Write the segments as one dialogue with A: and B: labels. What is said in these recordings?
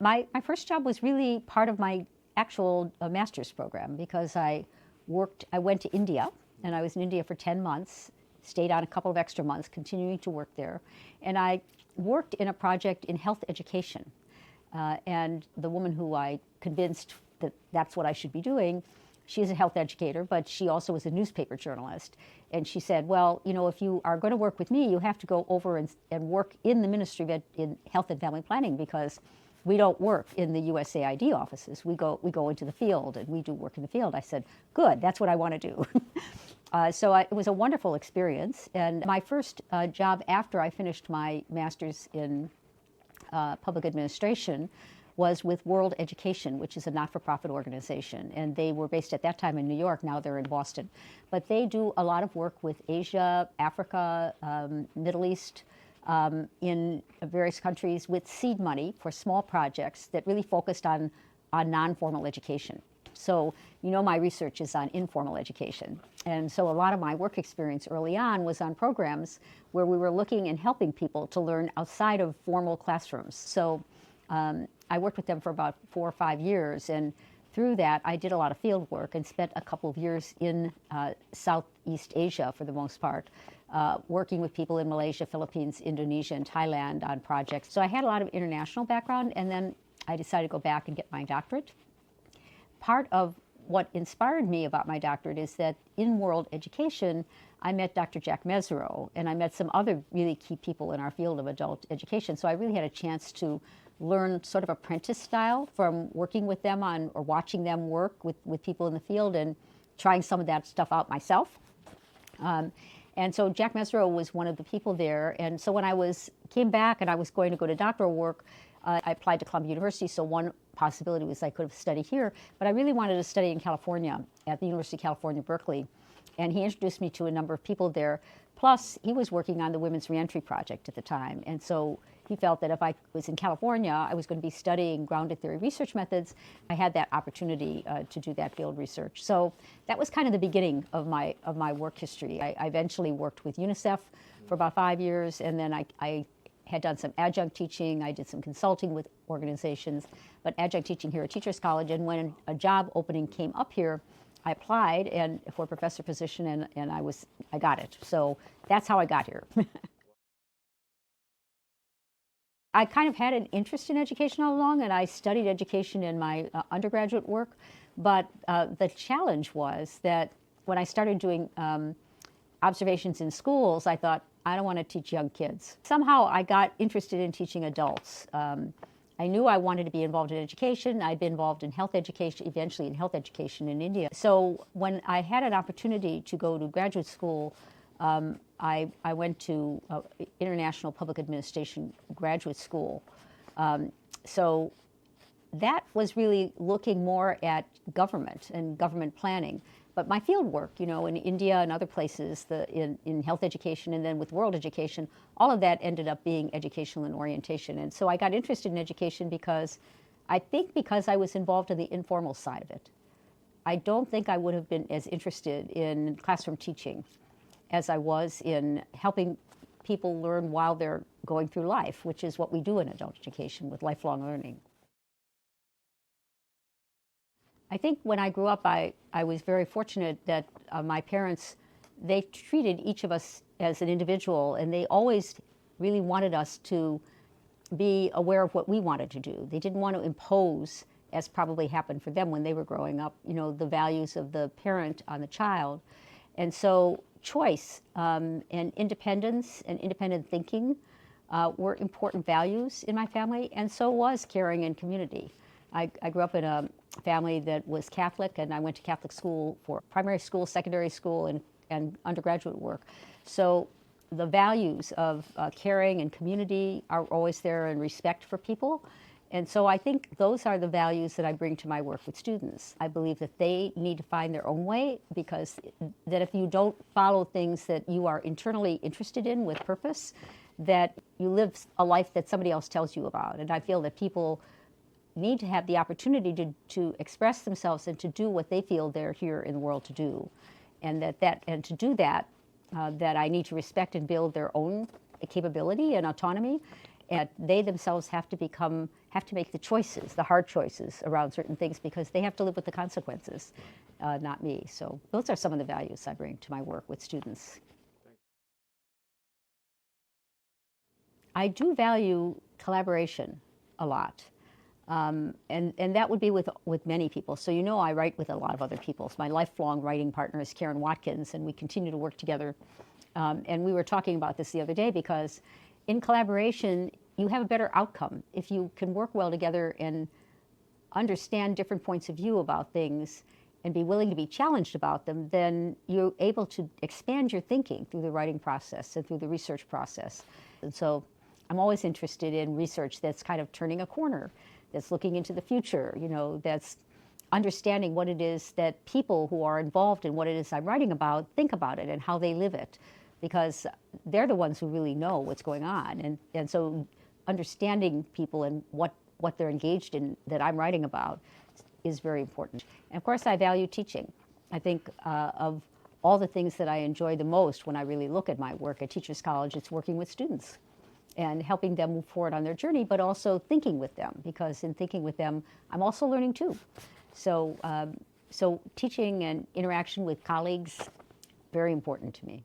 A: My first job was really part of my actual master's program because I went to India, and I was in India for 10 months, stayed on a couple of extra months, continuing to work there. And I worked in a project in health education. And the woman who I convinced that that's what I should be doing, she's a health educator, but she also was a newspaper journalist. And she said, well, you know, if you are going to work with me, you have to go over and work in the Ministry of in Health and Family Planning, because we don't work in the USAID offices. We go into the field, and we do work in the field. I said, good, that's what I want to do. It was a wonderful experience. And my first job after I finished my master's in public administration was with World Education, which is a not-for-profit organization. And they were based at that time in New York. Now they're in Boston. But they do a lot of work with Asia, Africa, Middle East, in various countries with seed money for small projects that really focused on non-formal education. So, you know, my research is on informal education. And so a lot of my work experience early on was on programs where we were looking and helping people to learn outside of formal classrooms. So I worked with them for about 4 or 5 years, and through that I did a lot of field work and spent a couple of years in Southeast Asia for the most part, working with people in Malaysia, Philippines, Indonesia, and Thailand on projects. So I had a lot of international background, and then I decided to go back and get my doctorate. Part of what inspired me about my doctorate is that in world education, I met Dr. Jack Mesereau, and I met some other really key people in our field of adult education. So I really had a chance to learn sort of apprentice style from working with them on, or watching them work with people in the field and trying some of that stuff out myself. And so Jack Mesereau was one of the people there. And so when I came back and I was going to go to doctoral work, I applied to Columbia University. So one possibility was I could have studied here, but I really wanted to study in California at the University of California, Berkeley. And he introduced me to a number of people there. Plus, he was working on the Women's Reentry Project at the time. And so he felt that if I was in California, I was going to be studying grounded theory research methods. I had that opportunity to do that field research. So that was kind of the beginning of my work history. I eventually worked with UNICEF for about 5 years, and then I had done some adjunct teaching. I did some consulting with organizations, but adjunct teaching here at Teachers College. And when a job opening came up here, I applied for a professor position, and I got it. So that's how I got here. I kind of had an interest in education all along, and I studied education in my undergraduate work. But the challenge was that when I started doing observations in schools, I thought, I don't want to teach young kids. Somehow I got interested in teaching adults. I knew I wanted to be involved in education. I'd been involved in health education, eventually in health education in India. So when I had an opportunity to go to graduate school, I went to International Public Administration Graduate School. So that was really looking more at government and government planning. But my field work, you know, in India and other places, in health education and then with world education, all of that ended up being educational in orientation. And so I got interested in education because I was involved in the informal side of it. I don't think I would have been as interested in classroom teaching as I was in helping people learn while they're going through life, which is what we do in adult education with lifelong learning. I think when I grew up, I was very fortunate that my parents, they treated each of us as an individual, and they always really wanted us to be aware of what we wanted to do. They didn't want to impose, as probably happened for them when they were growing up, you know, the values of the parent on the child. And so choice and independence and independent thinking were important values in my family, and so was caring and community. I grew up in a family that was Catholic, and I went to Catholic school for primary school, secondary school, and undergraduate work. So the values of caring and community are always there, and respect for people. And so I think those are the values that I bring to my work with students. I believe that they need to find their own way, because that if you don't follow things that you are internally interested in with purpose, that you live a life that somebody else tells you about. And I feel that people need to have the opportunity to express themselves and to do what they feel they're here in the world to do. And to do that, that I need to respect and build their own capability and autonomy. And they themselves have to make the choices, the hard choices around certain things because they have to live with the consequences, not me. So those are some of the values I bring to my work with students. I do value collaboration a lot. And that would be with many people. So I write with a lot of other people. So my lifelong writing partner is Karen Watkins, and we continue to work together. And we were talking about this the other day because in collaboration, you have a better outcome. If you can work well together and understand different points of view about things and be willing to be challenged about them, then you're able to expand your thinking through the writing process and through the research process. And so I'm always interested in research that's kind of turning a corner, that's looking into the future, that's understanding what it is that people who are involved in what it is I'm writing about think about it and how they live it, because they're the ones who really know what's going on. And so understanding people and what they're engaged in that I'm writing about is very important. And of course, I value teaching. I think of all the things that I enjoy the most when I really look at my work at Teachers College, it's working with students and helping them move forward on their journey, but also thinking with them, because in thinking with them, I'm also learning too. So, so teaching and interaction with colleagues, very important to me.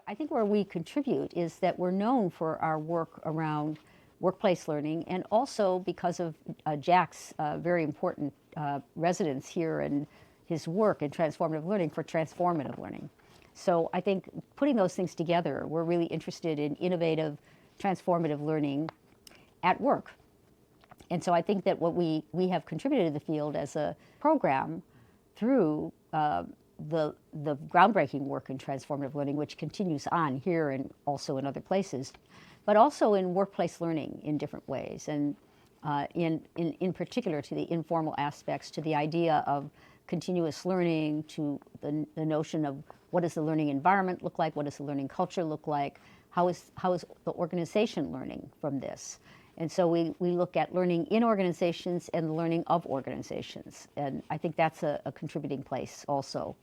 A: I think where we contribute is that we're known for our work around workplace learning, and also because of Jack's very important residence here and his work in transformative learning for transformative learning. So I think putting those things together, we're really interested in innovative, transformative learning at work. And so I think that what we have contributed to the field as a program through the groundbreaking work in transformative learning, which continues on here and also in other places, but also in workplace learning in different ways, and in particular to the informal aspects, to the idea of continuous learning, to the notion of what does the learning environment look like, what does the learning culture look like, how is the organization learning from this. And so we look at learning in organizations and the learning of organizations, and I think that's a contributing place also.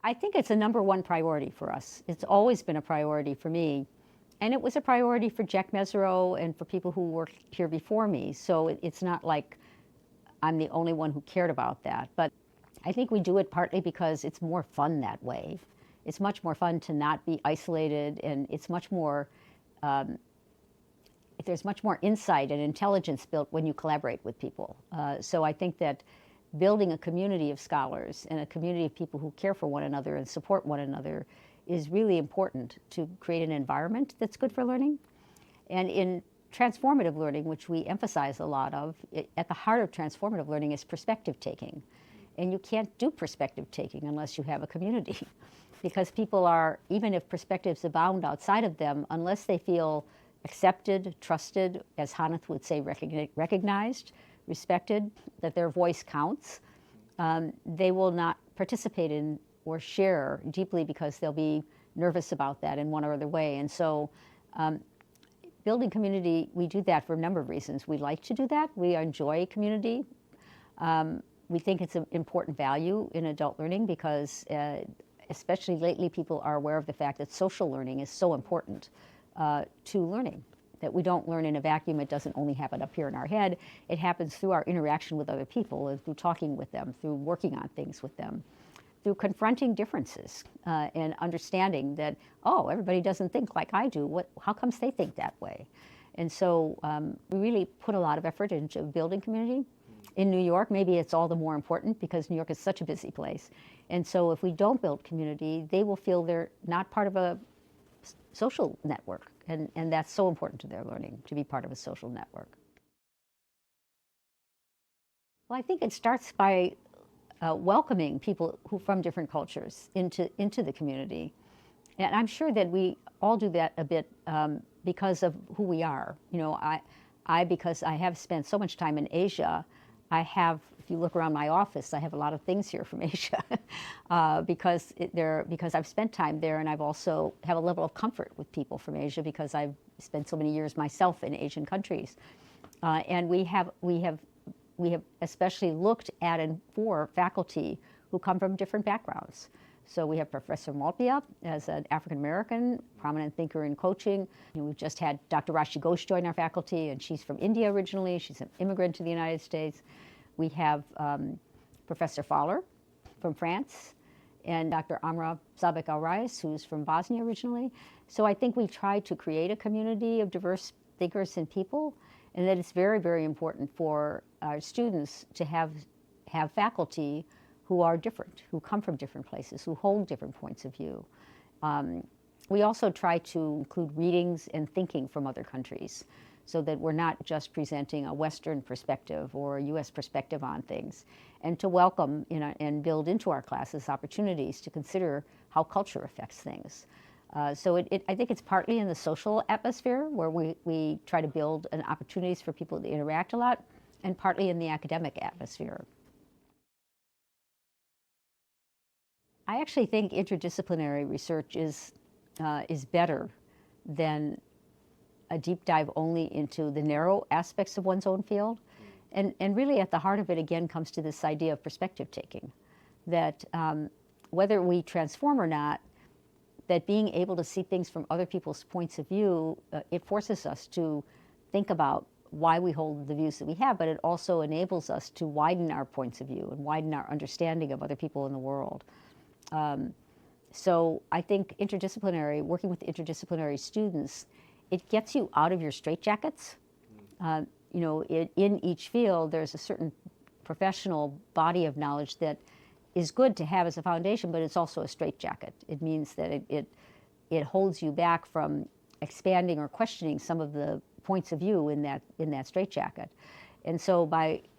A: I think it's a number one priority for us. It's always been a priority for me. And it was a priority for Jack Mesereau and for people who worked here before me. So it's not like I'm the only one who cared about that. But I think we do it partly because it's more fun that way. It's much more fun to not be isolated, and it's much more, there's much more insight and intelligence built when you collaborate with people. So I think that building a community of scholars and a community of people who care for one another and support one another is really important to create an environment that's good for learning. And in transformative learning, which we emphasize a lot of, at the heart of transformative learning is perspective taking. And you can't do perspective taking unless you have a community. Because people are, even if perspectives abound outside of them, unless they feel accepted, trusted, as Hanneth would say, recognized, respected, that their voice counts, they will not participate in or share deeply because they'll be nervous about that in one or other way. And so building community, we do that for a number of reasons. We like to do that. We enjoy community. We think it's an important value in adult learning because especially lately people are aware of the fact that social learning is so important to learning, that we don't learn in a vacuum. It doesn't only happen up here in our head. It happens through our interaction with other people and through talking with them, through working on things with them, through confronting differences and understanding that, oh, everybody doesn't think like I do. How comes they think that way? And so we really put a lot of effort into building community. In New York, maybe it's all the more important because New York is such a busy place. And so if we don't build community, they will feel they're not part of a social network. And that's so important to their learning, to be part of a social network. Well, I think it starts by welcoming people who from different cultures into the community. And I'm sure that we all do that a bit because of who we are. You know, because I have spent so much time in Asia, if you look around my office, I have a lot of things here from Asia because I've spent time there, and I've also have a level of comfort with people from Asia because I've spent so many years myself in Asian countries. And we have especially looked at and for faculty who come from different backgrounds. So we have Professor Malpia as an African-American, prominent thinker in coaching. We've just had Dr. Rashi Ghosh join our faculty, and she's from India originally. She's an immigrant to the United States. We have Professor Fowler from France, and Dr. Amra Zabek Al-Rais, who's from Bosnia originally. So I think we try to create a community of diverse thinkers and people, and that it's very, very important for our students to have faculty who are different, who come from different places, who hold different points of view. We also try to include readings and thinking from other countries so that we're not just presenting a Western perspective or a U.S. perspective on things, and to welcome and build into our classes opportunities to consider how culture affects things. So I think it's partly in the social atmosphere where we try to build opportunities for people to interact a lot, and partly in the academic atmosphere. I actually think interdisciplinary research is better than a deep dive only into the narrow aspects of one's own field. And really at the heart of it, again, comes to this idea of perspective taking, that whether we transform or not, that being able to see things from other people's points of view, it forces us to think about why we hold the views that we have, but it also enables us to widen our points of view and widen our understanding of other people in the world. So I think working with interdisciplinary students, it gets you out of your straitjackets. In each field, there's a certain professional body of knowledge that is good to have as a foundation, but it's also a straitjacket. It means that it holds you back from expanding or questioning some of the points of view in that straitjacket. And so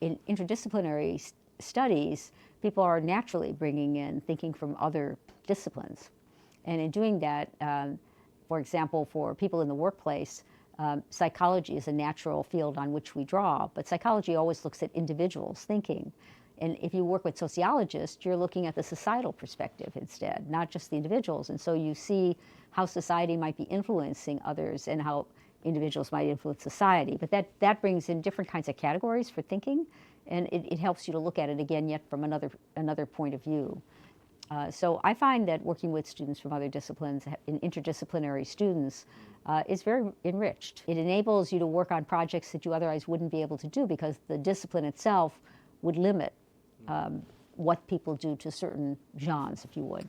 A: in interdisciplinary studies, people are naturally bringing in thinking from other disciplines. And in doing that, for example, for people in the workplace, psychology is a natural field on which we draw, but psychology always looks at individuals thinking. And if you work with sociologists, you're looking at the societal perspective instead, not just the individuals. And so you see how society might be influencing others and how individuals might influence society. But that brings in different kinds of categories for thinking, and it helps you to look at it again yet from another point of view. So I find that working with students from other disciplines, in interdisciplinary students, is very enriched. It enables you to work on projects that you otherwise wouldn't be able to do because the discipline itself would limit what people do to certain genres, if you would.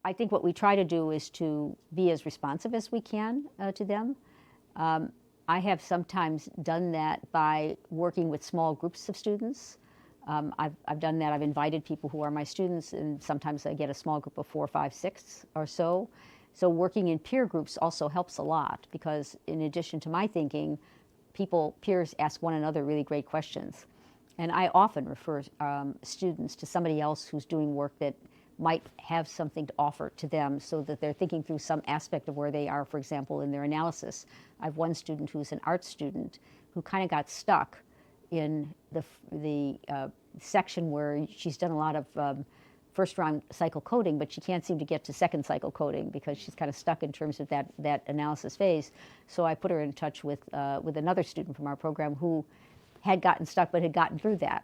A: I think what we try to do is to be as responsive as we can to them. I have sometimes done that by working with small groups of students. I've done that. I've invited people who are my students, and sometimes I get a small group of 4, 5, 6 or so. So working in peer groups also helps a lot because in addition to my thinking, peers ask one another really great questions. And I often refer students to somebody else who's doing work that might have something to offer to them so that they're thinking through some aspect of where they are, for example, in their analysis. I have one student who's an art student who kind of got stuck in the section where she's done a lot of first round cycle coding, but she can't seem to get to second cycle coding because she's kind of stuck in terms of that analysis phase. So I put her in touch with another student from our program who had gotten stuck but had gotten through that.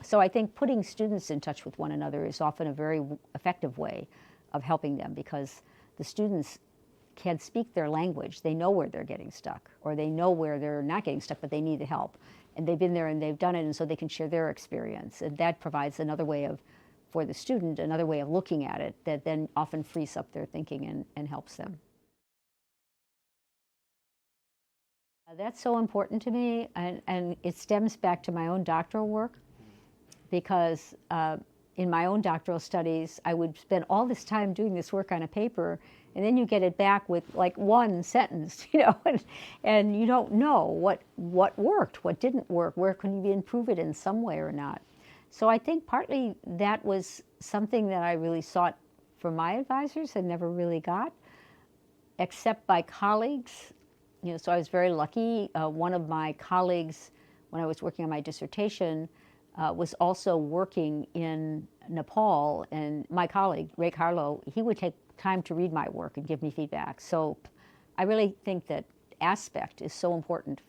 A: So I think putting students in touch with one another is often a very effective way of helping them because the students can speak their language. They know where they're getting stuck, or they know where they're not getting stuck, but they need the help. And they've been there and they've done it, and so they can share their experience. And that provides another way for the student, another way of looking at it that then often frees up their thinking and helps them. That's so important to me, and it stems back to my own doctoral work because in my own doctoral studies, I would spend all this time doing this work on a paper, and then you get it back with like one sentence, and you don't know what worked, what didn't work, where can you improve it in some way or not. So I think partly that was something that I really sought from my advisors and never really got, except by colleagues. So I was very lucky. One of my colleagues, when I was working on my dissertation, was also working in Nepal, and my colleague, Ray Carlo, he would take time to read my work and give me feedback. So I really think that aspect is so important.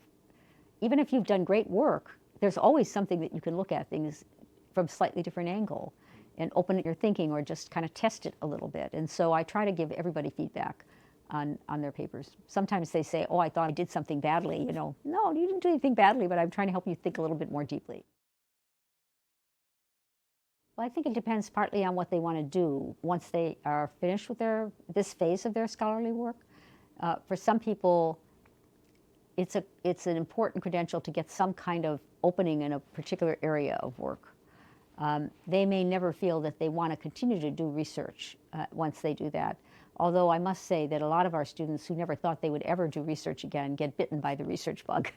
A: Even if you've done great work, there's always something that you can look at things from a slightly different angle. and open your thinking or just kind of test it a little bit. And so I try to give everybody feedback on their papers. Sometimes they say, oh, I thought I did something badly. You know, no, you didn't do anything badly, but I'm trying to help you think a little bit more deeply. Well, I think it depends partly on what they want to do once they are finished with this phase of their scholarly work. For some people, it's an important credential to get some kind of opening in a particular area of work. They may never feel that they want to continue to do research once they do that. Although I must say that a lot of our students who never thought they would ever do research again get bitten by the research bug.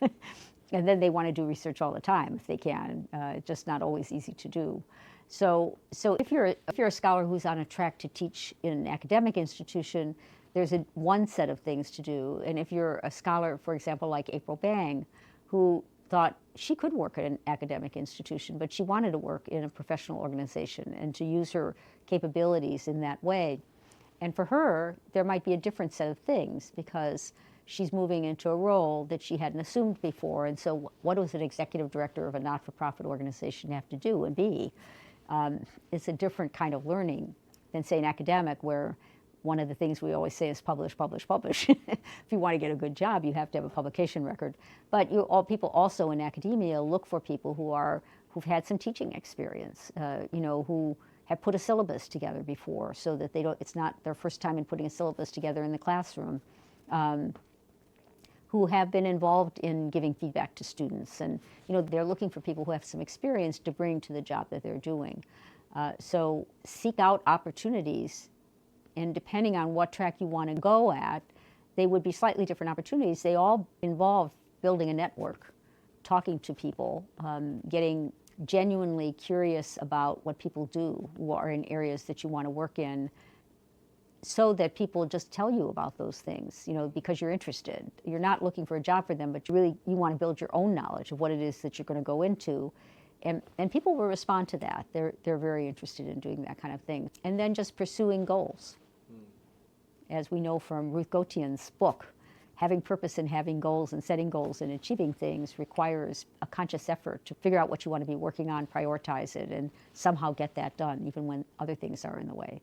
A: And then they want to do research all the time if they can. It's just not always easy to do. So if you're a scholar who's on a track to teach in an academic institution, there's one set of things to do. And if you're a scholar, for example, like April Bang, who thought she could work at an academic institution, but she wanted to work in a professional organization and to use her capabilities in that way. And for her, there might be a different set of things because she's moving into a role that she hadn't assumed before. And so what does an executive director of a not-for-profit organization have to do and be? It's a different kind of learning than, say, an academic, where one of the things we always say is publish, publish, publish. If you want to get a good job, you have to have a publication record. But people also in academia look for people who've had some teaching experience, who have put a syllabus together before, so that it's not their first time in putting a syllabus together in the classroom. Who have been involved in giving feedback to students. And they're looking for people who have some experience to bring to the job that they're doing. So seek out opportunities, and depending on what track you want to go at, they would be slightly different opportunities. They all involve building a network, talking to people, getting genuinely curious about what people do who are in areas that you want to work in, so that people just tell you about those things, because you're interested. You're not looking for a job for them, but you want to build your own knowledge of what it is that you're going to go into. And people will respond to that. They're very interested in doing that kind of thing. And then just pursuing goals. As we know from Ruth Gautien's book, having purpose and having goals and setting goals and achieving things requires a conscious effort to figure out what you want to be working on, prioritize it, and somehow get that done, even when other things are in the way.